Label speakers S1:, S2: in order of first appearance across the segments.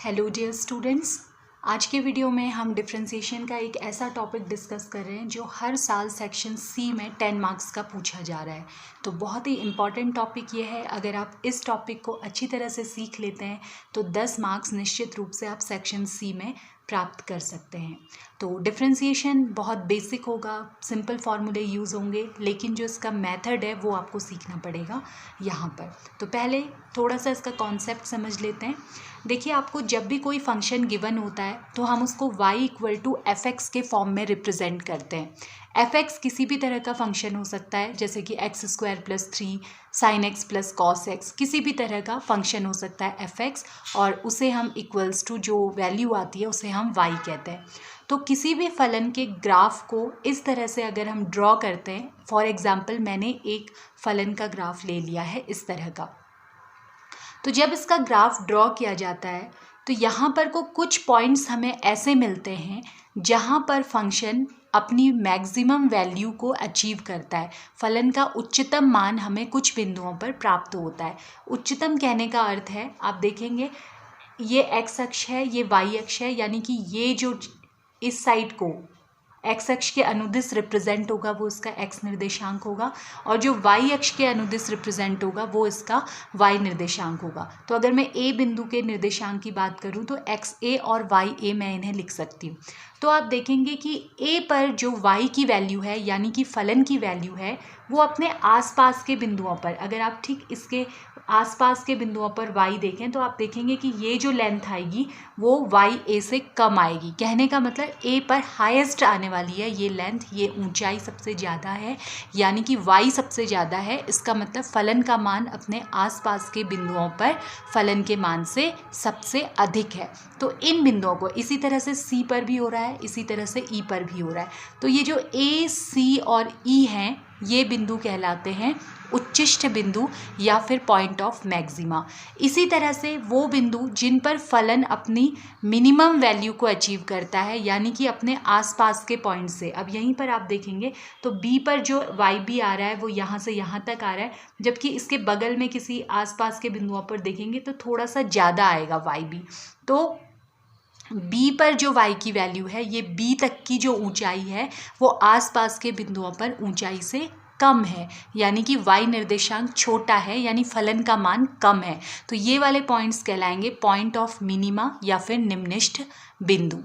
S1: Hello dear students, आज के video में हम डिफरेंशिएशन का एक ऐसा टॉपिक डिस्कस कर रहे हैं जो हर साल सेक्शन सी में 10 मार्क्स का पूछा जा रहा है। तो बहुत ही इम्पॉर्टेंट टॉपिक ये है। अगर आप इस टॉपिक को अच्छी तरह से सीख लेते हैं तो 10 मार्क्स निश्चित रूप से आप सेक्शन सी में प्राप्त कर सकते हैं। तो डिफरेंशिएशन बहुत बेसिक होगा, सिंपल फार्मूले यूज़ होंगे, लेकिन जो इसका मेथड है वो आपको सीखना पड़ेगा यहाँ पर। तो पहले थोड़ा सा इसका कॉन्सेप्ट समझ लेते हैं। देखिए, आपको जब भी कोई फंक्शन गिवन होता है तो हम उसको y = fx के फॉर्म में रिप्रेजेंट करते हैं। fx किसी भी तरह का फंक्शन हो सकता है, जैसे कि x² + 3 sin x + cos x, किसी भी तरह का फंक्शन हो सकता है fx, और उसे हम इक्वल्स टू जो वैल्यू आती है उसे हम y कहते हैं। तो किसी भी फलन के ग्राफ को इस तरह से अगर हम ड्रॉ करते हैं, फॉर एग्जाम्पल मैंने एक फलन का ग्राफ ले लिया है इस तरह का। तो जब इसका ग्राफ ड्रॉ किया जाता है तो यहाँ पर को कुछ पॉइंट्स हमें ऐसे मिलते हैं जहाँ पर फंक्शन अपनी मैक्सिमम वैल्यू को अचीव करता है। फलन का उच्चतम मान हमें कुछ बिंदुओं पर प्राप्त होता है। उच्चतम कहने का अर्थ है, आप देखेंगे ये एक्स अक्ष है, ये वाई अक्ष है, यानी कि ये जो इस साइड को एक्स अक्ष के अनुदिश रिप्रेजेंट होगा वो इसका एक्स निर्देशांक होगा, और जो वाई अक्ष के अनुदिश रिप्रेजेंट होगा वो इसका वाई निर्देशांक होगा। तो अगर मैं ए बिंदु के निर्देशांक की बात करूं तो एक्स ए और वाई ए मैं इन्हें लिख सकती हूँ। तो आप देखेंगे कि ए पर जो वाई की वैल्यू है, यानी कि फलन की वैल्यू है, वो अपने आसपास के बिंदुओं पर, अगर आप ठीक इसके आसपास के बिंदुओं पर y देखें तो आप देखेंगे कि ये जो लेंथ आएगी वो y a से कम आएगी। कहने का मतलब a पर हाईएस्ट आने वाली है ये लेंथ, ये ऊंचाई सबसे ज़्यादा है, यानी कि y सबसे ज़्यादा है। इसका मतलब फलन का मान अपने आसपास के बिंदुओं पर फलन के मान से सबसे अधिक है। तो इन बिंदुओं को इसी तरह से c पर भी हो रहा है, इसी तरह से e पर भी हो रहा है। तो ये जो a, c और e हैं, ये बिंदु कहलाते हैं उच्चिष्ट बिंदु या फिर पॉइंट ऑफ मैक्सिमा। इसी तरह से वो बिंदु जिन पर फलन अपनी मिनिमम वैल्यू को अचीव करता है, यानी कि अपने आसपास के पॉइंट से। अब यहीं पर आप देखेंगे तो बी पर जो वाई बी आ रहा है वो यहाँ से यहाँ तक आ रहा है, जबकि इसके बगल में किसी आसपास के बिंदुओं पर देखेंगे तो थोड़ा सा ज़्यादा आएगा वाई बी। तो बी पर जो y की वैल्यू है, ये बी तक की जो ऊंचाई है वो आसपास के बिंदुओं पर ऊंचाई से कम है, यानी कि y निर्देशांक छोटा है, यानी फलन का मान कम है। तो ये वाले पॉइंट्स कहलाएंगे पॉइंट ऑफ मिनिमा या फिर निम्निष्ठ बिंदु।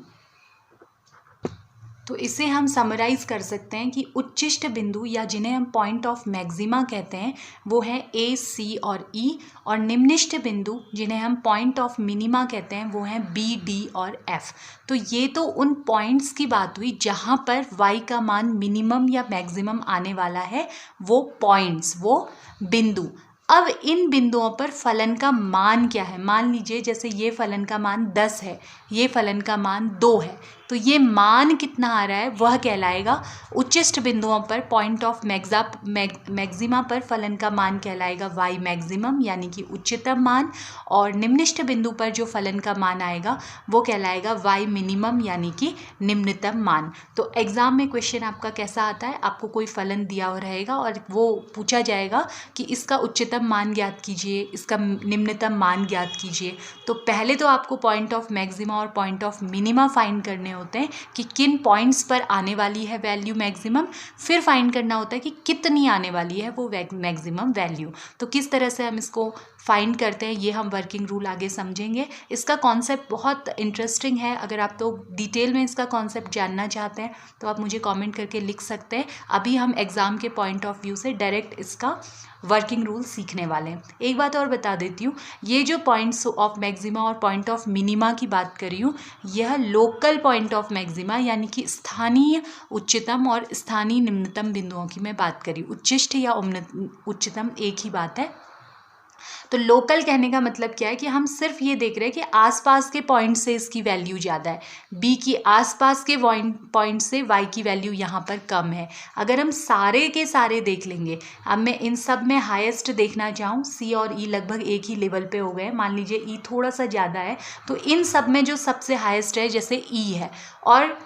S1: तो इसे हम समराइज कर सकते हैं कि उच्चिष्ट बिंदु या जिन्हें हम पॉइंट ऑफ मैक्सिमा कहते हैं वो है ए, सी और ई, और निम्निष्ठ बिंदु जिन्हें हम पॉइंट ऑफ मिनिमा कहते हैं वो हैं बी, डी और एफ। तो ये तो उन पॉइंट्स की बात हुई जहाँ पर y का मान मिनिमम या मैक्सिमम आने वाला है, वो पॉइंट्स, वो बिंदु। अब इन बिंदुओं पर फलन का मान क्या है? मान लीजिए जैसे ये फलन का मान 10 है, ये फलन का मान 2 है, तो ये मान कितना आ रहा है वह कहलाएगा उच्चिष्ट बिंदुओं पर पॉइंट ऑफ मैक्सिमा पर फलन का मान कहलाएगा y मैक्सिमम, यानी कि उच्चतम मान, और निम्निष्ठ बिंदु पर जो फलन का मान आएगा वो कहलाएगा y मिनिमम, यानी कि निम्नतम मान। तो एग्जाम में क्वेश्चन आपका कैसा आता है, आपको कोई फलन दिया हुआ रहेगा और वो पूछा जाएगा कि इसका उच्चतम मान ज्ञात कीजिए, इसका निम्नतम मान ज्ञात कीजिए। तो पहले तो आपको पॉइंट ऑफ मैक्सिमा और पॉइंट ऑफ मिनिमा फाइंड करने होते हैं कि किन पॉइंट्स पर आने वाली है वैल्यू मैक्सिमम, फिर फाइंड करना होता है कि कितनी आने वाली है वो मैक्सिमम वैल्यू। तो किस तरह से हम इसको फाइंड करते हैं ये हम वर्किंग रूल आगे समझेंगे। इसका कॉन्सेप्ट बहुत इंटरेस्टिंग है। अगर आप तो डिटेल में इसका कॉन्सेप्ट जानना चाहते हैं तो आप मुझे कमेंट करके लिख सकते हैं। अभी हम एग्ज़ाम के पॉइंट ऑफ व्यू से डायरेक्ट इसका वर्किंग रूल सीखने वाले हैं। एक बात और बता देती हूँ, ये जो पॉइंट्स ऑफ मैक्सिमा और पॉइंट ऑफ मिनिमा की बात कर रही हूँ, यह लोकल पॉइंट ऑफ मैक्सिमा यानी कि स्थानीय उच्चतम और स्थानीय निम्नतम बिंदुओं की मैं बात करी। उच्चिष्ट या उच्चतम एक ही बात है। तो लोकल कहने का मतलब क्या है कि हम सिर्फ ये देख रहे हैं कि आसपास के पॉइंट से इसकी वैल्यू ज़्यादा है, बी की आसपास के पॉइंट से वाई की वैल्यू यहाँ पर कम है। अगर हम सारे के सारे देख लेंगे, अब मैं इन सब में हाईएस्ट देखना चाहूँ, सी और ई लगभग एक ही लेवल पे हो गए, मान लीजिए ई थोड़ा सा ज़्यादा है, तो इन सब में जो सबसे हाईएस्ट है जैसे ई है, और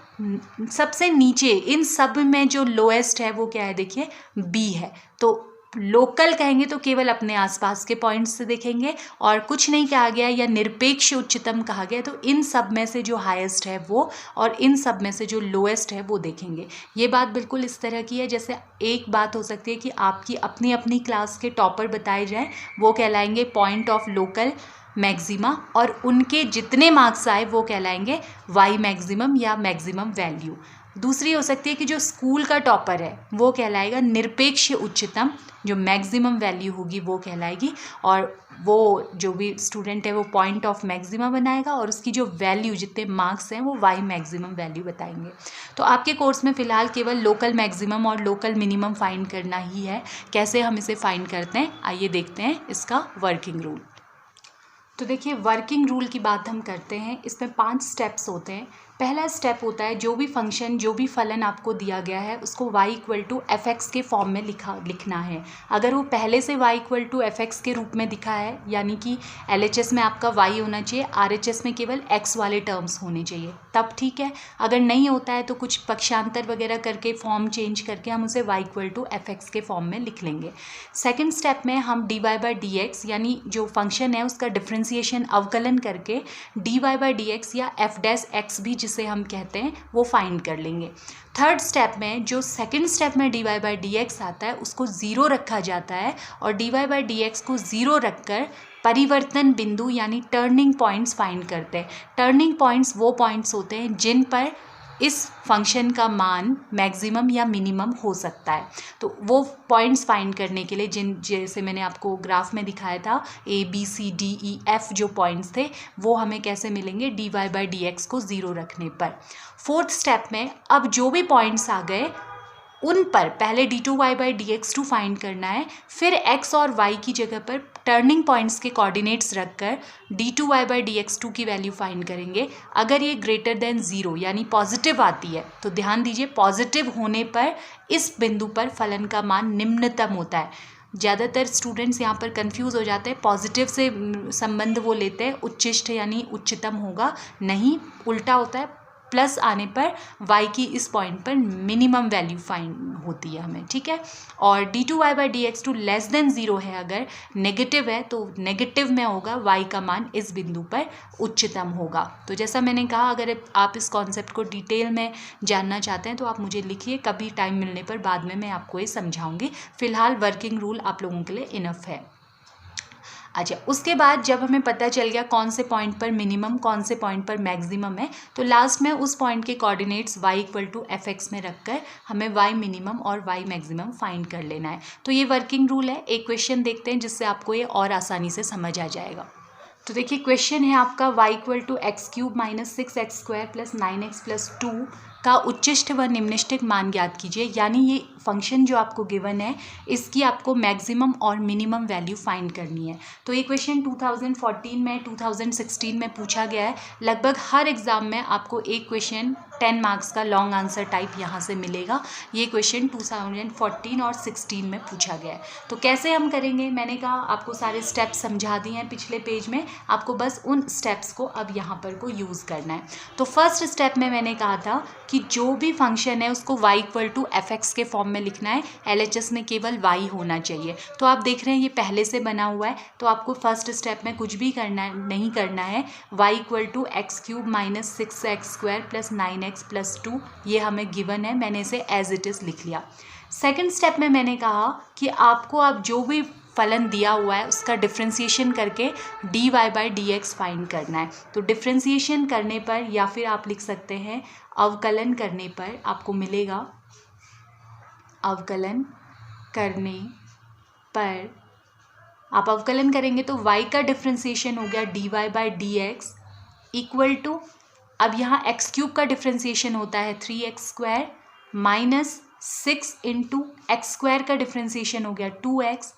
S1: सबसे नीचे इन सब में जो लोएस्ट है वो क्या है, देखिए बी है। तो लोकल कहेंगे तो केवल अपने आसपास के पॉइंट्स से देखेंगे, और कुछ नहीं कहा गया या निरपेक्ष उच्चतम कहा गया तो इन सब में से जो हाईएस्ट है वो और इन सब में से जो लोएस्ट है वो देखेंगे। ये बात बिल्कुल इस तरह की है जैसे एक बात हो सकती है कि आपकी अपनी अपनी क्लास के टॉपर बताए जाएं, वो कहलाएंगे पॉइंट ऑफ लोकल मैक्सिमा, और उनके जितने मार्क्स आए वो कहलाएंगे वाई मैक्सिमम या मैक्सिमम वैल्यू। दूसरी हो सकती है कि जो स्कूल का टॉपर है वो कहलाएगा निरपेक्ष उच्चतम, जो मैक्सिमम वैल्यू होगी वो कहलाएगी, और वो जो भी स्टूडेंट है वो पॉइंट ऑफ मैक्सिमा बनाएगा और उसकी जो वैल्यू जितने मार्क्स हैं वो वाई मैक्सिमम वैल्यू बताएंगे। तो आपके कोर्स में फ़िलहाल केवल लोकल मैक्सिमम और लोकल मिनिमम फाइंड करना ही है। कैसे हम इसे फाइंड करते हैं आइए देखते हैं इसका वर्किंग रूल। तो देखिए वर्किंग रूल की बात हम करते हैं, इसमें 5 स्टेप्स होते हैं। पहला स्टेप होता है जो भी फंक्शन जो भी फलन आपको दिया गया है उसको y equal to f x के फॉर्म में लिखना है। अगर वो पहले से y equal to f x के रूप में दिखा है यानी कि LHS में आपका y होना चाहिए, RHS में केवल x वाले टर्म्स होने चाहिए, तब ठीक है। अगर नहीं होता है तो कुछ पक्षांतर वगैरह करके फॉर्म चेंज करके हम उसे y equal to f x के फॉर्म में लिख लेंगे। सेकेंड स्टेप में हम dy बाई डी एक्स यानी जो फंक्शन है उसका डिफ्रेंसिएशन अवकलन करके dy बाई डी एक्स या एफ डैश एक्स भी जिसे हम कहते हैं वो फाइंड कर लेंगे। थर्ड स्टेप में जो सेकंड स्टेप में dy बाई डी एक्स आता है उसको ज़ीरो रखा जाता है और dy बाई डी एक्स को ज़ीरो रखकर परिवर्तन बिंदु यानी टर्निंग पॉइंट्स फाइंड करते हैं। टर्निंग पॉइंट्स वो पॉइंट्स होते हैं जिन पर इस फंक्शन का मान मैक्सिमम या मिनिमम हो सकता है। तो वो पॉइंट्स फाइंड करने के लिए जैसे मैंने आपको ग्राफ में दिखाया था ABCDEF जो पॉइंट्स थे वो हमें कैसे मिलेंगे dy बाई डी एक्स को ज़ीरो रखने पर। फोर्थ स्टेप में अब जो भी पॉइंट्स आ गए उन पर पहले d2y by d x two find करना है, फिर x और y की जगह पर टर्निंग पॉइंट्स के कोऑर्डिनेट्स रखकर d2y by d x two की वैल्यू फाइंड करेंगे। अगर ये ग्रेटर देन ज़ीरो यानी पॉजिटिव आती है तो ध्यान दीजिए पॉजिटिव होने पर इस बिंदु पर फलन का मान निम्नतम होता है। ज़्यादातर स्टूडेंट्स यहाँ पर कंफ्यूज हो जाते हैं, पॉजिटिव से संबंध वो लेते हैं उच्चिष्ट यानी उच्चतम होगा, नहीं उल्टा होता है। प्लस आने पर y की इस पॉइंट पर मिनिमम वैल्यू फाइंड होती है हमें, ठीक है। और d2y by d x two less than zero है, अगर नेगेटिव है तो नेगेटिव में होगा y का मान इस बिंदु पर उच्चतम होगा। तो जैसा मैंने कहा अगर आप इस कॉन्सेप्ट को डिटेल में जानना चाहते हैं तो आप मुझे लिखिए, कभी टाइम मिलने पर बाद में मैं आपको ये समझाऊंगी। फिलहाल वर्किंग रूल आप लोगों के लिए इनफ है। अच्छा, उसके बाद जब हमें पता चल गया कौन से पॉइंट पर मिनिमम कौन से पॉइंट पर मैक्सिमम है तो लास्ट में उस पॉइंट के coordinates y equal to f x में रखकर हमें y मिनिमम और y मैक्सिमम फाइंड कर लेना है। तो ये वर्किंग रूल है। एक क्वेश्चन देखते हैं जिससे आपको ये और आसानी से समझ आ जाएगा। तो देखिए क्वेश्चन है आपका y equal to x cube minus 6x square plus 9x plus 2 का उच्चिष्ट व निम्निष्ठिक मान ज्ञात कीजिए। यानी ये फंक्शन जो आपको गिवन है इसकी आपको मैक्सिमम और मिनिमम वैल्यू फाइंड करनी है। तो ये क्वेश्चन 2014 में 2016 में पूछा गया है। लगभग हर एग्ज़ाम में आपको एक क्वेश्चन 10 मार्क्स का लॉन्ग आंसर टाइप यहाँ से मिलेगा। ये क्वेश्चन 2014 और 16 में पूछा गया है। तो कैसे हम करेंगे, मैंने कहा आपको सारे स्टेप्स समझा दिए हैं पिछले पेज में, आपको बस उन स्टेप्स को अब यहाँ पर को यूज़ करना है। तो फर्स्ट स्टेप में मैंने कहा था कि जो भी फंक्शन है उसको y equal to f x के फॉर्म में लिखना है, LHS में केवल y होना चाहिए। तो आप देख रहे हैं ये पहले से बना हुआ है, तो आपको फर्स्ट स्टेप में कुछ भी नहीं करना है। y equal to x cube minus 6x square plus 9x plus 2 ये हमें गिवन है, मैंने इसे एज इट इज़ लिख लिया। सेकेंड स्टेप में मैंने कहा कि आपको अब जो भी फलन दिया हुआ है उसका डिफ्रेंसिएशन करके dy by d x find करना है। तो डिफ्रेंसिएशन करने पर या फिर आप लिख सकते हैं अवकलन करने पर आपको मिलेगा, अवकलन करने पर आप अवकलन करेंगे तो y का डिफ्रेंसिएशन हो गया dy by d x equal to, अब यहाँ एक्स क्यूब का डिफ्रेंसिएशन होता है 3x square minus 6 into x square का डिफ्रेंसिएशन हो गया 2x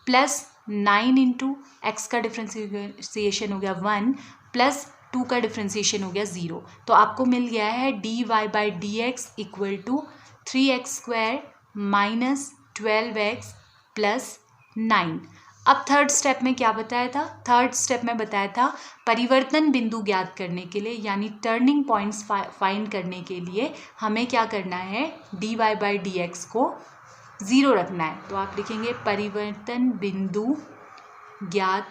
S1: प्लस 9 इंटू एक्स का डिफ्रेंसिएशन हो गया 1 प्लस 2 का डिफ्रेंसिएशन हो गया 0। तो आपको मिल गया है dy by d x equal to 3x square minus 12x plus 9। अब थर्ड स्टेप में क्या बताया था, थर्ड स्टेप में बताया था परिवर्तन बिंदु ज्ञात करने के लिए यानी टर्निंग पॉइंट्स फाइंड करने के लिए हमें क्या करना है dy बाई डी एक्स को ज़ीरो रखना है। तो आप लिखेंगे परिवर्तन बिंदु ज्ञात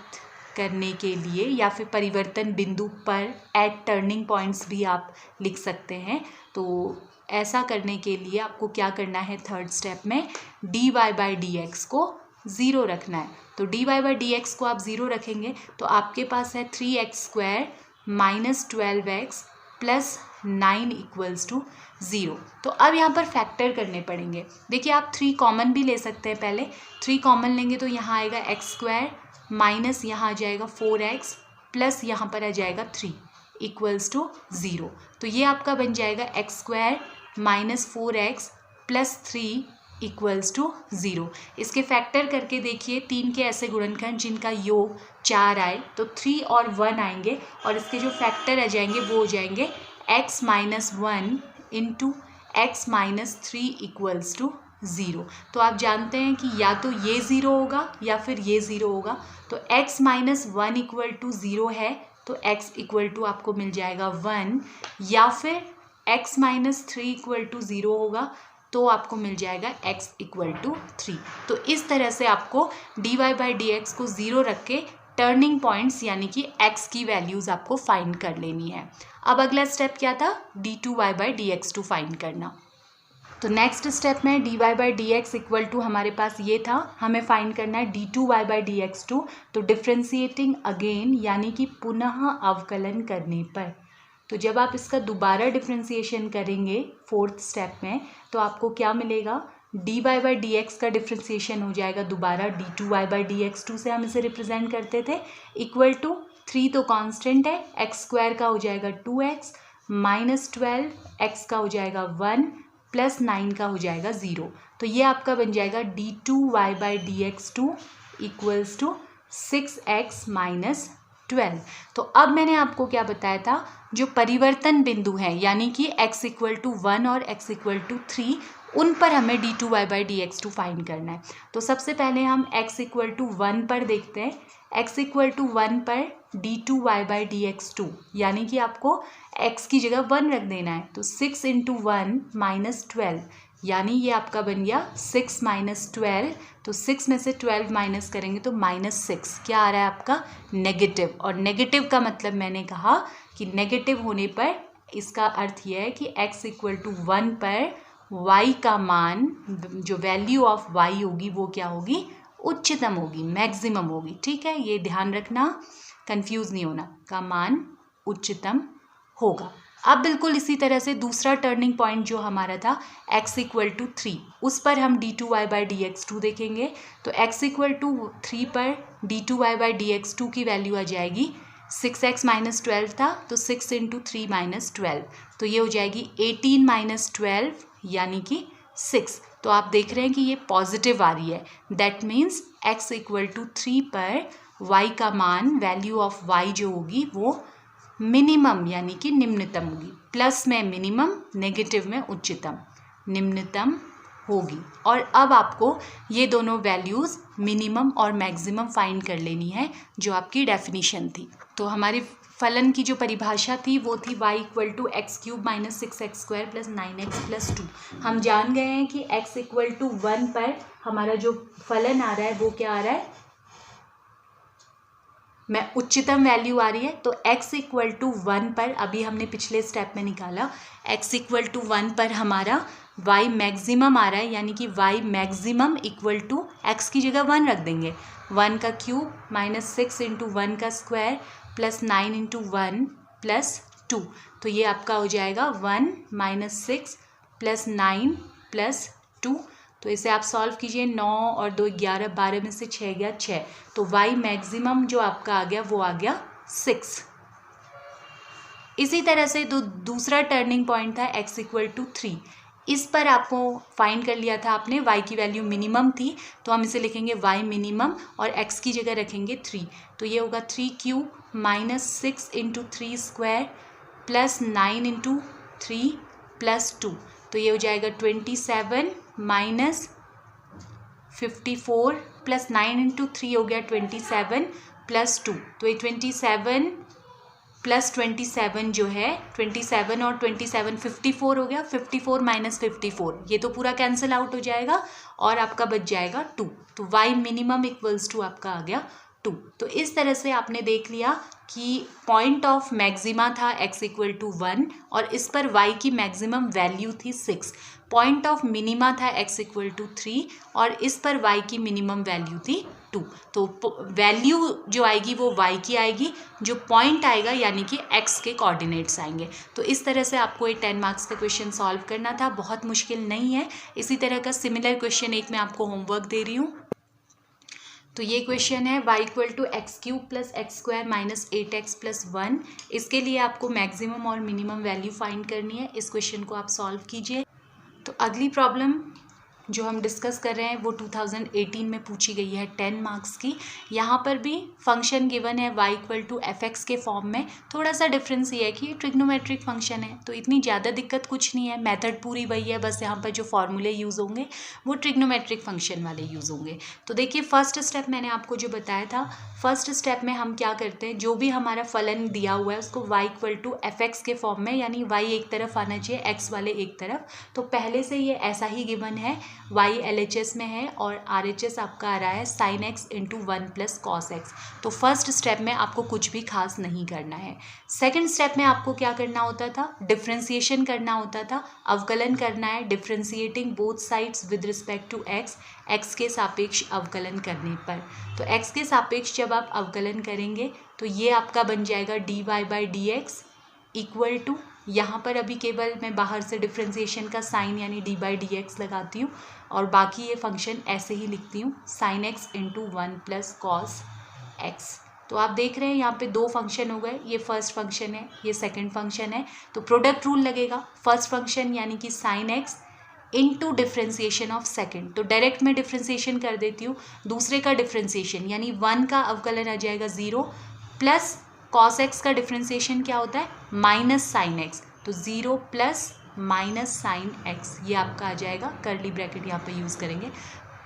S1: करने के लिए, या फिर परिवर्तन बिंदु पर एट टर्निंग पॉइंट्स भी आप लिख सकते हैं। तो ऐसा करने के लिए आपको क्या करना है, थर्ड स्टेप में dy बाई डी एक्स को ज़ीरो रखना है। तो dy बाई डी एक्स को आप ज़ीरो रखेंगे तो आपके पास है 3x² minus 12x plus 9 equals to 0। तो अब यहाँ पर फैक्टर करने पड़ेंगे। देखिए आप 3 कॉमन भी ले सकते हैं। पहले 3 कॉमन लेंगे तो यहाँ आएगा x² माइनस यहाँ आ जाएगा 4x प्लस यहाँ पर आ जाएगा 3 इक्वल्स टू 0। तो ये आपका बन जाएगा x² minus 4x plus 3 equals to 0। इसके फैक्टर करके देखिए 3 के ऐसे गुणनखंड जिनका योग 4 आए तो 3 और 1 आएंगे, और इसके जो फैक्टर आ जाएंगे वो हो जाएंगे x minus 1 into x minus 3 equals to 0। तो आप जानते हैं कि या तो ये 0 होगा या फिर ये 0 होगा। तो x माइनस 1 इक्वल टू 0 है तो x इक्वल टू आपको मिल जाएगा 1, या फिर x माइनस 3 इक्वल टू 0 होगा तो आपको मिल जाएगा x इक्वल टू 3। तो इस तरह से आपको dy बाई डी एक्स को 0 रख के टर्निंग पॉइंट्स यानी कि x की वैल्यूज़ आपको फाइंड कर लेनी है। अब अगला स्टेप क्या था, d2y by d x two find करना। तो नेक्स्ट स्टेप में dy by d x equal to हमारे पास ये था, हमें फाइंड करना है d2y by d x two. तो डिफ्रेंशिएटिंग अगेन यानी कि पुनः अवकलन करने पर, तो जब आप इसका दोबारा डिफ्रेंशिएशन करेंगे फोर्थ स्टेप में तो आपको क्या मिलेगा, dy बाई डी एक्स का डिफ्रेंशिएशन हो जाएगा दोबारा d2y by d x to से हम इसे रिप्रेजेंट करते थे, इक्वल टू 3 तो कांस्टेंट है, x² का हो जाएगा 2x माइनस 12 x का हो जाएगा 1 प्लस 9 का हो जाएगा 0। तो ये आपका बन जाएगा d2y by d x two equals to 6x minus 12। तो अब मैंने आपको क्या बताया था, जो परिवर्तन बिंदु हैं यानी कि x इक्वल टू 1 और x इक्वल टू 3, उन पर हमें d2y by d x two find करना है। तो सबसे पहले हम x इक्वल टू 1 पर देखते हैं। x इक्वल टू 1 पर d2y by d x to यानी कि आपको x की जगह 1 रख देना है। तो 6 इंटू 1 माइनस 12 यानी ये आपका बन गया 6 माइनस 12। तो 6 में से 12 माइनस करेंगे तो -6 क्या आ रहा है आपका, नेगेटिव। और नेगेटिव का मतलब मैंने कहा कि नेगेटिव होने पर इसका अर्थ यह है कि x इक्वल टू 1 पर y का मान, जो वैल्यू ऑफ y होगी वो क्या होगी, उच्चतम होगी, मैक्सिमम होगी। ठीक है, ये ध्यान रखना, कंफ्यूज नहीं होना, का मान उच्चतम होगा। अब बिल्कुल इसी तरह से दूसरा टर्निंग पॉइंट जो हमारा था x इक्वल टू 3, उस पर हम d2y by d x to देखेंगे। तो x इक्वल टू 3 पर d2y by d x two की वैल्यू आ जाएगी 6x माइनस 12 था तो 6 इंटू 3 माइनस 12, तो ये हो जाएगी 18 माइनस 12 यानी कि 6। तो आप देख रहे हैं कि ये पॉजिटिव आ रही है, that means x equal to 3 पर y का मान, वैल्यू ऑफ y जो होगी वो मिनिमम यानी कि निम्नतम होगी। प्लस में मिनिमम, नेगेटिव में उच्चतम, निम्नतम होगी। और अब आपको ये दोनों वैल्यूज़ मिनिमम और मैक्सिमम फाइंड कर लेनी है जो आपकी डेफिनेशन थी। तो हमारी फलन की जो परिभाषा थी वो थी y equal to x cube minus 6x² plus 9x plus 2। हम जान गए हैं कि x इक्वल टू 1 पर हमारा जो फलन आ रहा है वो क्या आ रहा है, मैं उच्चतम वैल्यू आ रही है। तो x इक्वल टू 1 पर, अभी हमने पिछले स्टेप में निकाला, x इक्वल टू 1 पर हमारा y मैक्सिमम आ रहा है, यानी कि y maximum equal to x की जगह 1 रख देंगे, 1 का क्यूब माइनस 6 इंटू 1 का स्क्वायर प्लस 9 इंटू 1 प्लस 2। तो ये आपका हो जाएगा 1 माइनस 6 प्लस 9 प्लस 2। तो इसे आप सॉल्व कीजिए, 9 और 2 11, 12 में से 6 गया 6, तो y मैक्सिमम जो आपका आ गया वो आ गया 6। इसी तरह से दूसरा टर्निंग पॉइंट था x इक्वल टू 3, इस पर आपको फाइंड कर लिया था आपने, y की वैल्यू मिनिमम थी तो हम इसे लिखेंगे y मिनिमम और x की जगह रखेंगे 3। तो ये होगा 3 cube minus 6 into 3 square plus 9 into 3 plus 2। तो ये हो जाएगा 27 माइनस 54 प्लस 9 इंटू 3 हो गया 27 प्लस 2। तो ये 27 प्लस 27 जो है 27 और 27 54 हो गया, 54 माइनस 54 ये तो पूरा कैंसिल आउट हो जाएगा और आपका बच जाएगा 2। तो y मिनिमम इक्वल्स टू आपका आ गया 2। तो इस तरह से आपने देख लिया कि पॉइंट ऑफ मैक्सिमा था x इक्वल टू 1 और इस पर y की मैक्सिमम वैल्यू थी 6। पॉइंट ऑफ मिनिमा था x इक्वल टू 3 और इस पर y की मिनिमम वैल्यू थी 2। तो वैल्यू जो आएगी वो y की आएगी, जो पॉइंट आएगा यानी कि x के कोऑर्डिनेट्स आएंगे। तो इस तरह से आपको ये 10 मार्क्स का क्वेश्चन सॉल्व करना था, बहुत मुश्किल नहीं है। इसी तरह का सिमिलर क्वेश्चन एक मैं आपको होमवर्क दे रही हूँ। तो ये क्वेश्चन है y equal to x cube plus x square minus 8x plus 1। इसके लिए आपको मैक्सिमम और मिनिमम वैल्यू फाइंड करनी है। इस क्वेश्चन को आप सॉल्व कीजिए। तो अगली प्रॉब्लम जो हम डिस्कस कर रहे हैं वो 2018 में पूछी गई है 10 मार्क्स की। यहाँ पर भी फंक्शन गिवन है y equal to f x के फॉर्म में। थोड़ा सा डिफरेंस ये है कि ट्रिग्नोमेट्रिक फंक्शन है, तो इतनी ज़्यादा दिक्कत कुछ नहीं है, मेथड पूरी वही है, बस यहाँ पर जो फॉर्मूले यूज़ होंगे वो ट्रिग्नोमेट्रिक फंक्शन वाले यूज़ होंगे। तो देखिए फर्स्ट स्टेप मैंने आपको जो बताया था, फर्स्ट स्टेप में हम क्या करते हैं, जो भी हमारा फलन दिया हुआ है उसको y equal to f x के फॉर्म में, यानी y एक तरफ आना चाहिए, x वाले एक तरफ। तो पहले से ये ऐसा ही गिवन है, y LHS में है और RHS आपका आ रहा है sin x into 1 plus cos x. तो फर्स्ट स्टेप में आपको कुछ भी खास नहीं करना है। सेकंड स्टेप में आपको क्या करना होता था, डिफ्रेंसिएशन करना होता था, अवकलन करना है, differentiating both sides with respect to x के सापेक्ष अवकलन करने पर। तो x के सापेक्ष जब आप अवकलन करेंगे तो ये आपका बन जाएगा dy by d x equal to, यहाँ पर अभी केवल मैं बाहर से डिफ्रेंसिएशन का साइन यानी डी बाई डी एक्स लगाती हूँ और बाकी ये फंक्शन ऐसे ही लिखती हूँ sine x into 1 plus cos x. तो आप देख रहे हैं यहाँ पे दो फंक्शन हो गए, ये फर्स्ट फंक्शन है, ये सेकंड फंक्शन है। तो प्रोडक्ट रूल लगेगा, फर्स्ट फंक्शन यानी कि sine x into differentiation of second, तो डायरेक्ट मैं डिफ्रेंसिएशन कर देती हूँ, दूसरे का डिफ्रेंसिएशन यानी 1 का अवकलन आ जाएगा 0 प्लस कॉस एक्स का डिफ्रेंसिएशन क्या होता है माइनस साइन एक्स, तो 0 प्लस माइनस साइन एक्स, ये आपका आ जाएगा, कर्ली ब्रैकेट यहाँ पे यूज़ करेंगे।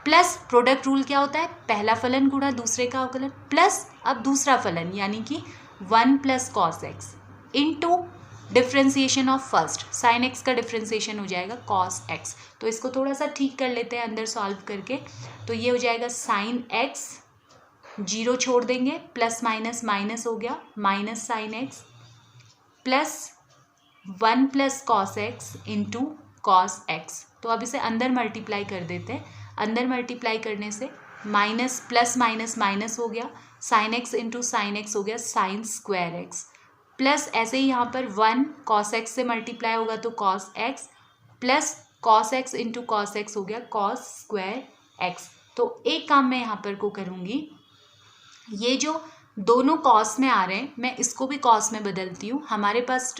S1: प्लस प्रोडक्ट रूल क्या होता है, पहला फलन गुणा दूसरे का अवकलन प्लस अब दूसरा फलन यानी कि 1 plus cos x into differentiation of first, sine x का डिफ्रेंसिएशन हो जाएगा कॉस एक्स। तो इसको थोड़ा सा ठीक कर लेते हैं अंदर सॉल्व करके। तो ये हो जाएगा साइन एक्स, 0 छोड़ देंगे, प्लस माइनस माइनस हो गया, minus sine x plus 1 plus cos x into cos x. तो अब इसे अंदर मल्टीप्लाई कर देते हैं, अंदर मल्टीप्लाई करने से माइनस प्लस माइनस माइनस हो गया, sine x into sine x हो गया साइन स्क्वायर एक्स, प्लस ऐसे ही यहाँ पर 1 कॉस एक्स से मल्टीप्लाई होगा तो cos x plus cos x into cos x हो गया कॉस स्क्वायर एक्स। तो एक काम मैं यहाँ पर को करूँगी, ये जो दोनों कॉस में आ रहे हैं मैं इसको भी कॉस में बदलती हूँ। हमारे पास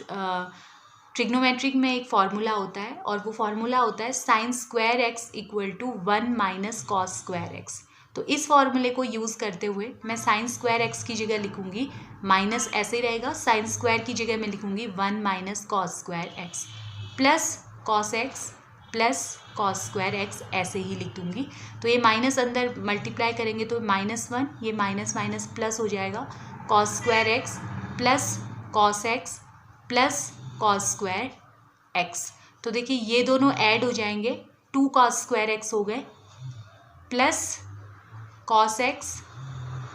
S1: ट्रिग्नोमेट्रिक में एक फार्मूला होता है और वो फार्मूला होता है sine square x equal to 1 minus cos square x. तो इस फॉर्मूले को यूज़ करते हुए मैं साइन स्क्वायर एक्स की जगह लिखूंगी माइनस, ऐसे ही रहेगा, साइन स्क्वायर की जगह मैं लिखूंगी 1 minus cos square x plus cos x plus cos square x, ऐसे ही लिख दूंगी। तो ये माइनस अंदर मल्टीप्लाई करेंगे तो -1, ये माइनस माइनस प्लस हो जाएगा, cos square x plus cos x plus cos square x. तो देखिए ये दोनों ऐड हो जाएंगे, 2 कॉस स्क्वायर एक्स हो गए प्लस कॉस एक्स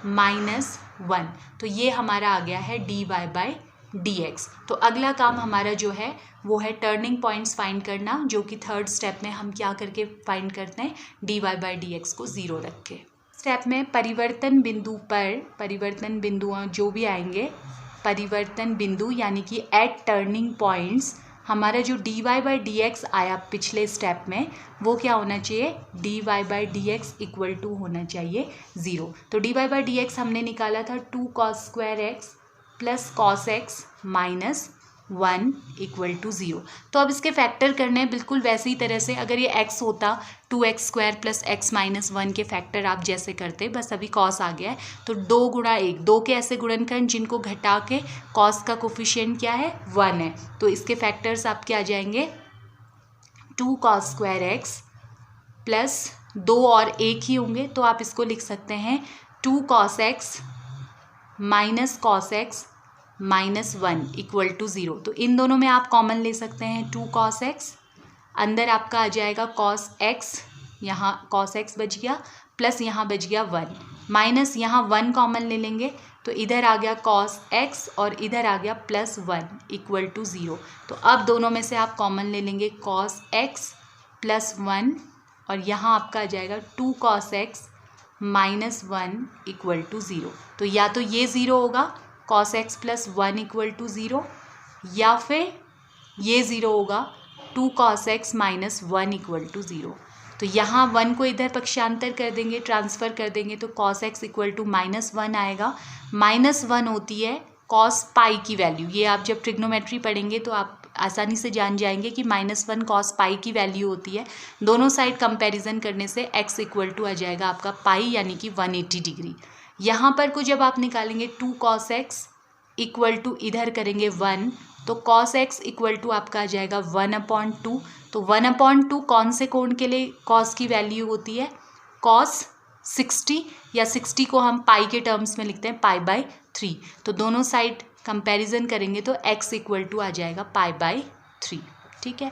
S1: माइनस 1। तो ये हमारा आ गया है dy बाई डी एक्स। तो अगला काम हमारा जो है वो है टर्निंग पॉइंट्स फाइंड करना, जो कि थर्ड स्टेप में हम क्या करके फाइंड करते हैं, dy बाई डी एक्स को 0 रख के। स्टेप में परिवर्तन बिंदु पर, परिवर्तन बिंदु जो भी आएंगे, परिवर्तन बिंदु यानी कि एट टर्निंग पॉइंट्स, हमारा जो dy बाई डी एक्स आया पिछले स्टेप में वो क्या होना चाहिए, dy by d x equal to होना चाहिए 0। तो dy बाई डी एक्स हमने निकाला था 2 cos square x plus cos x minus 1 equal to 0। तो अब इसके फैक्टर करने हैं बिल्कुल वैसे ही तरह से, अगर ये x होता 2x square plus x minus 1 के फैक्टर आप जैसे करते, बस अभी कॉस आ गया है तो 2 गुणा 1, 2 के ऐसे गुणनखंड जिनको घटा के कॉस का कोफिशिएंट क्या है 1 है, तो इसके फैक्टर्स आपके आ जाएंगे 2 कॉस स्क्वायर एक्स प्लस 2 और 1 ही होंगे तो आप इसको लिख सकते हैं 2 cos x minus cos x -1 equal to 0। तो इन दोनों में आप कॉमन ले सकते हैं 2 cos x, अंदर आपका आ जाएगा cos x, यहाँ cos x बच गया, प्लस यहाँ बच गया 1, माइनस यहाँ 1 कॉमन ले लेंगे तो इधर आ गया cos x और इधर आ गया +1 इक्वल टू 0। तो अब दोनों में से आप कॉमन ले लेंगे cos x +1 और यहाँ आपका आ जाएगा 2 cos x -1 इक्वल टू 0। तो या तो ये 0 होगा cos x +1 इक्वल टू 0, या फिर ये 0 होगा 2 cos x -1 इक्वल टू 0। तो यहाँ 1 को इधर पक्षांतर कर देंगे, ट्रांसफ़र कर देंगे तो cos x इक्वल टू -1 आएगा। -1 होती है cos पाई की वैल्यू, ये आप जब ट्रिग्नोमेट्री पढ़ेंगे तो आप आसानी से जान जाएंगे कि -1 cos पाई की वैल्यू होती है। दोनों साइड कंपैरिजन करने से x इक्वल टू आ जाएगा आपका पाई यानी कि 180 डिग्री। यहाँ पर को जब आप निकालेंगे 2 cos x इक्वल टू इधर करेंगे 1, तो cos x इक्वल टू आपका आ जाएगा 1/2। तो 1/2 कौन से कोण के लिए cos की वैल्यू होती है? cos 60, या 60 को हम पाई के टर्म्स में लिखते हैं π/3। तो दोनों साइड कंपैरिजन करेंगे तो x इक्वल टू आ जाएगा π/3। ठीक है,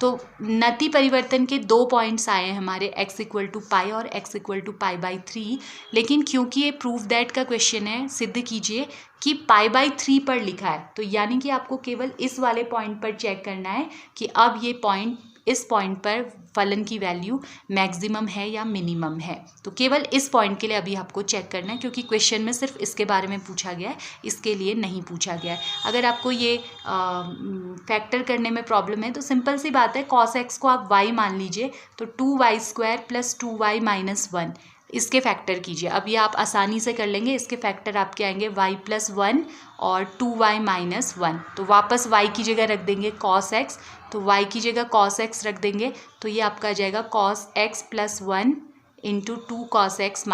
S1: तो नति परिवर्तन के 2 पॉइंट्स आए हैं हमारे, x इक्वल टू पाई और x इक्वल टू π/3। लेकिन क्योंकि ये प्रूफ दैट का क्वेश्चन है, सिद्ध कीजिए कि π/3 पर लिखा है, तो यानी कि आपको केवल इस वाले पॉइंट पर चेक करना है कि अब ये पॉइंट, इस पॉइंट पर फलन की वैल्यू मैक्सिमम है या मिनिमम है। तो केवल इस पॉइंट के लिए अभी आपको चेक करना है, क्योंकि क्वेश्चन में सिर्फ इसके बारे में पूछा गया है, इसके लिए नहीं पूछा गया है। अगर आपको ये फैक्टर करने में प्रॉब्लम है तो सिंपल सी बात है, cos x को आप y मान लीजिए, तो 2y² + 2y - 1 इसके फैक्टर कीजिए। अब ये आप आसानी से कर लेंगे, इसके फैक्टर आपके आएंगे y + 1 और 2y - 1। तो वापस y की जगह रख देंगे cos x, तो y की जगह cos x रख देंगे, तो ये आपका आ जाएगा cos x + 1 × 2 cos x -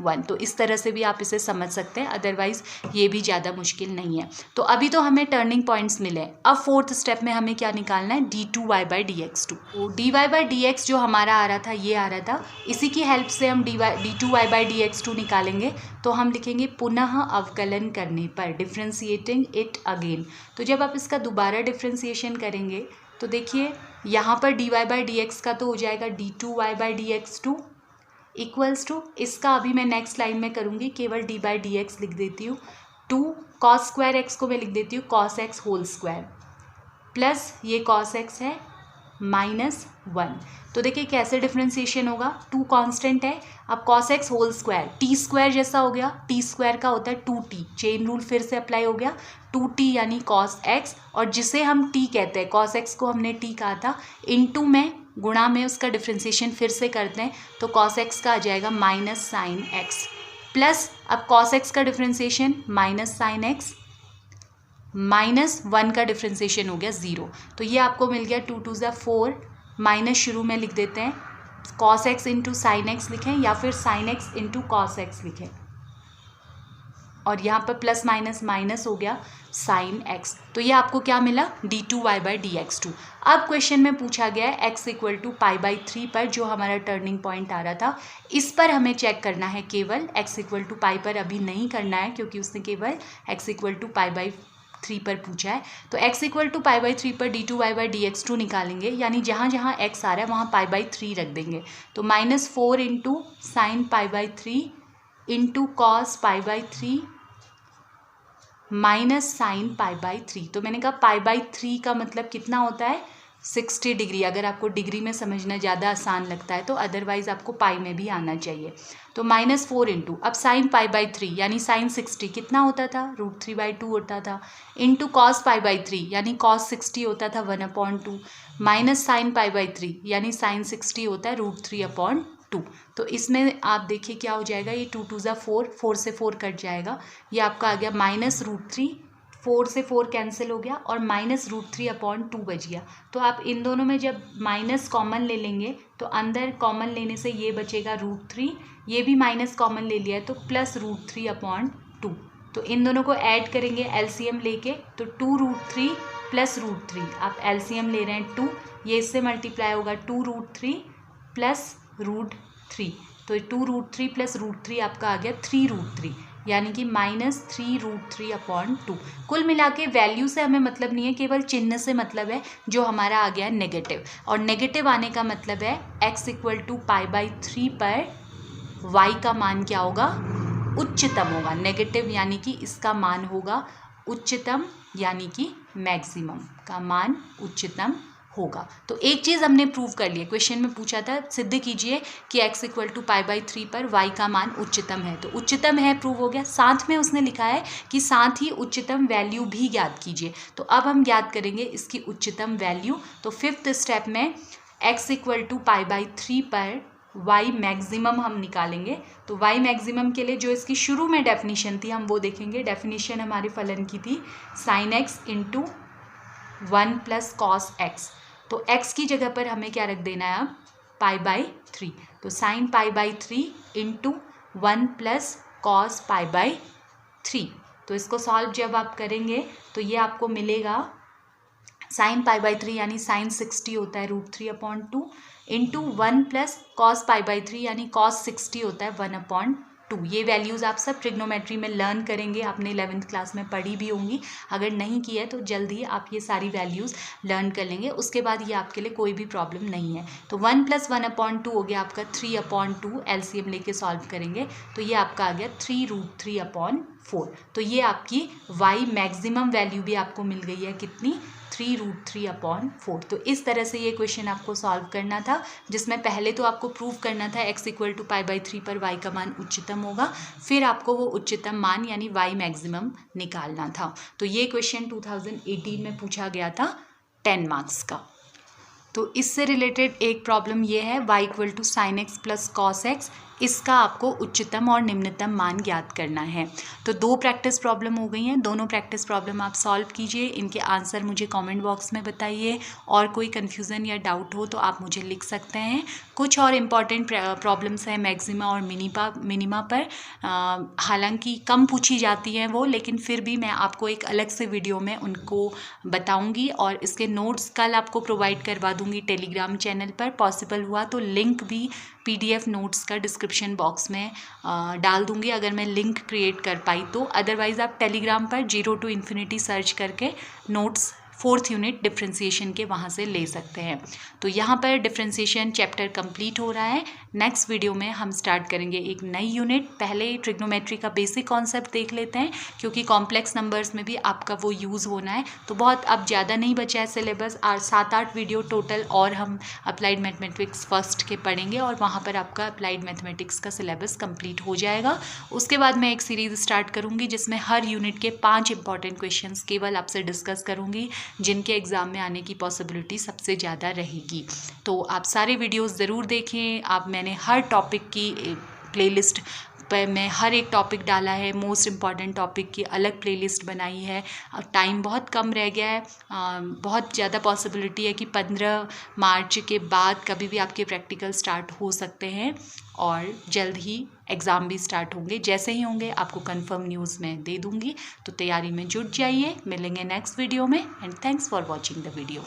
S1: 1। तो इस तरह से भी आप इसे समझ सकते हैं, अदरवाइज़ ये भी ज़्यादा मुश्किल नहीं है। तो अभी तो हमें टर्निंग पॉइंट्स मिले। अब 4th स्टेप में हमें क्या निकालना है? d2y/dx2। तो dy/dx जो हमारा आ रहा था, ये आ रहा था, इसी की हेल्प से हम d2y/dx2 निकालेंगे। तो हम लिखेंगे पुनः अवकलन करने पर, डिफ्रेंशिएटिंग इट अगेन। तो जब आप इसका दोबारा डिफ्रेंशिएशन करेंगे तो देखिए यहाँ पर dy/dx का तो हो जाएगा d2y/dx2 इक्वल्स टू, इसका अभी मैं नेक्स्ट लाइन में करूँगी, केवल d/dx लिख देती हूँ, 2 cos² x को मैं लिख देती हूँ cos x² प्लस ये cos x है -1। तो देखिए कैसे डिफ्रेंशिएशन होगा, 2 कांस्टेंट है, अब cos x² t² जैसा हो गया, t² का होता है 2t, चेन रूल फिर से अप्लाई हो गया, 2t यानी cos x, और जिसे हम t कहते हैं, cos x को हमने t कहा था, इनटू में, गुणा में उसका डिफ्रेंशिएशन फिर से करते हैं, तो cos x का आ जाएगा -sin x प्लस, अब cos x का डिफ्रेंशिएशन -sin x -1 का डिफ्रेंशिएशन हो गया 0। तो ये आपको मिल गया 2 2 4, माइनस शुरू में लिख देते हैं, cos x × sin x लिखें या फिर sin x × cos x लिखें, और यहाँ पर प्लस माइनस माइनस हो गया sin x। तो ये आपको क्या मिला? d2y/dx2। अब क्वेश्चन में पूछा गया है x इक्वल टू π/3 पर, जो हमारा टर्निंग पॉइंट आ रहा था, इस पर हमें चेक करना है केवल, x इक्वल टू पाई पर अभी नहीं करना है, क्योंकि उसने केवल x इक्वल टू π/3 पर पूछा है। तो x इक्वल टू π/3 पर d2y/dx2 निकालेंगे, यानी जहाँ जहाँ x आ रहा है वहाँ π/3 रख देंगे। तो -4 × sin π/3 × cos π/3 माइनस साइन π/3। तो मैंने कहा π/3 का मतलब कितना होता है? 60 डिग्री। अगर आपको डिग्री में समझना ज़्यादा आसान लगता है तो, अदरवाइज़ आपको पाई में भी आना चाहिए। तो -4 × अब साइन π/3 यानी साइन 60 कितना होता था? √3/2 होता था, इंटू कॉस π/3 यानी कॉस 60 होता था 1/2, माइनस साइन π/3 यानी साइन 60 होता है √3/2। तो इसमें आप देखिए क्या हो जाएगा, ये 2 2 4, 4 से 4 कट जाएगा, ये आपका आ गया -√3, 4 से 4 कैंसिल हो गया और -√3/2 बच गया। तो आप इन दोनों में जब माइनस कॉमन ले लेंगे तो अंदर कॉमन लेने से ये बचेगा √3, ये भी माइनस कॉमन ले लिया है तो प्लस √3/2। तो इन दोनों को ऐड करेंगे एलसीएम लेके, तो 2√3 प्लस √3, आप एलसीएम ले रहे हैं 2, ये इससे मल्टीप्लाई होगा 2√3 प्लस √3, तो 2√3 प्लस √3 आपका आ गया 3√3। यानी कि -3√3/2। कुल मिला के वैल्यू से हमें मतलब नहीं है, केवल चिन्ह से मतलब है, जो हमारा आ गया नेगेटिव। और नेगेटिव आने का मतलब है x = π/3 पर y का मान क्या होगा, उच्चतम होगा। नेगेटिव यानी कि इसका मान होगा उच्चतम, यानी कि मैक्सिमम का मान उच्चतम होगा। तो एक चीज़ हमने प्रूव कर लिया, क्वेश्चन में पूछा था सिद्ध कीजिए कि x = π/3 पर y का मान उच्चतम है, तो उच्चतम है प्रूव हो गया। साथ में उसने लिखा है कि साथ ही उच्चतम वैल्यू भी ज्ञात कीजिए। तो अब हम ज्ञात करेंगे इसकी उच्चतम वैल्यू। तो 5th स्टेप में x = π/3 पर y मैक्सिमम हम निकालेंगे। तो y मैक्सिमम के लिए जो इसकी शुरू में डेफिनेशन थी हम वो देखेंगे। डेफिनेशन हमारे फलन की थी sin x × 1 + cos x। तो x की जगह पर हमें क्या रख देना है अब, π/3। तो sin π/3 × 1 + cos π/3। तो इसको सॉल्व जब आप करेंगे तो ये आपको मिलेगा sin π/3 यानी sin 60 होता है √3/2 इंटू 1 + cos π/3 यानी cos 60 होता है 1/2। ये वैल्यूज़ आप सब ट्रिग्नोमेट्री में लर्न करेंगे, आपने 11th क्लास में पढ़ी भी होंगी। अगर नहीं की है तो जल्दी आप ये सारी वैल्यूज़ लर्न कर लेंगे, उसके बाद ये आपके लिए कोई भी प्रॉब्लम नहीं है। तो 1 + 1/2 हो गया आपका 3/2, एलसीएम लेके सॉल्व करेंगे तो ये आपका आ गया 3√3/4। तो ये आपकी y मैक्सिमम वैल्यू भी आपको मिल गई है, कितनी, 3√3/4। तो इस तरह से ये क्वेश्चन आपको सॉल्व करना था, जिसमें पहले तो आपको प्रूव करना था x = π/3 पर y का मान उच्चतम होगा, फिर आपको वो उच्चतम मान यानी y मैक्सिमम निकालना था। तो ये क्वेश्चन 2018 में पूछा गया था 10 मार्क्स का। तो इससे रिलेटेड एक प्रॉब्लम ये है y = sin x + cos x, इसका आपको उच्चतम और निम्नतम मान ज्ञात करना है। तो 2 प्रैक्टिस प्रॉब्लम हो गई हैं, दोनों प्रैक्टिस प्रॉब्लम आप सॉल्व कीजिए, इनके आंसर मुझे कमेंट बॉक्स में बताइए। और कोई कन्फ्यूज़न या डाउट हो तो आप मुझे लिख सकते हैं। कुछ और इम्पॉर्टेंट प्रॉब्लम्स हैं मैक्सिमा और मिनिमा पर, हालांकि कम पूछी जाती हैं वो, लेकिन फिर भी मैं आपको एक अलग से वीडियो में उनको बताऊँगी और इसके नोट्स कल आपको प्रोवाइड करवा दूँगी टेलीग्राम चैनल पर। पॉसिबल हुआ तो लिंक भी PDF नोट्स का डिस्क्रिप्शन बॉक्स में डाल दूंगी, अगर मैं लिंक क्रिएट कर पाई तो। अदरवाइज़ आप टेलीग्राम पर 0 to infinity सर्च करके नोट्स 4th यूनिट डिफ्रेंसिएशन के वहाँ से ले सकते हैं। तो यहाँ पर डिफ्रेंसिएशन चैप्टर कंप्लीट हो रहा है। नेक्स्ट वीडियो में हम स्टार्ट करेंगे एक नई यूनिट। पहले ट्रिग्नोमेट्री का बेसिक कॉन्सेप्ट देख लेते हैं, क्योंकि कॉम्प्लेक्स नंबर्स में भी आपका वो यूज़ होना है। तो बहुत अब ज़्यादा नहीं बचा है सिलेबस, 7-8 वीडियो टोटल और हम अप्लाइड मैथमेटिक्स फर्स्ट के पढ़ेंगे और वहाँ पर आपका अप्लाइड मैथमेटिक्स का सिलेबस कंप्लीट हो जाएगा। उसके बाद मैं एक सीरीज़ स्टार्ट करूँगी जिसमें हर यूनिट के 5 इंपॉर्टेंट क्वेश्चंस केवल आपसे डिस्कस करूँगी, जिनके एग्ज़ाम में आने की पॉसिबिलिटी सबसे ज़्यादा रहेगी। तो आप सारे वीडियोस ज़रूर देखें। मैंने हर टॉपिक की प्लेलिस्ट पर मैं हर एक टॉपिक डाला है, मोस्ट इम्पॉर्टेंट टॉपिक की अलग प्लेलिस्ट बनाई है। टाइम बहुत कम रह गया है, बहुत ज़्यादा पॉसिबिलिटी है कि 15 मार्च के बाद कभी भी आपके प्रैक्टिकल स्टार्ट हो सकते हैं और जल्द ही एग्ज़ाम भी स्टार्ट होंगे। जैसे ही होंगे आपको कंफर्म न्यूज़ मैं दे दूँगी। तो तैयारी में जुट जाइए। मिलेंगे नेक्स्ट वीडियो में and thanks for watching the video.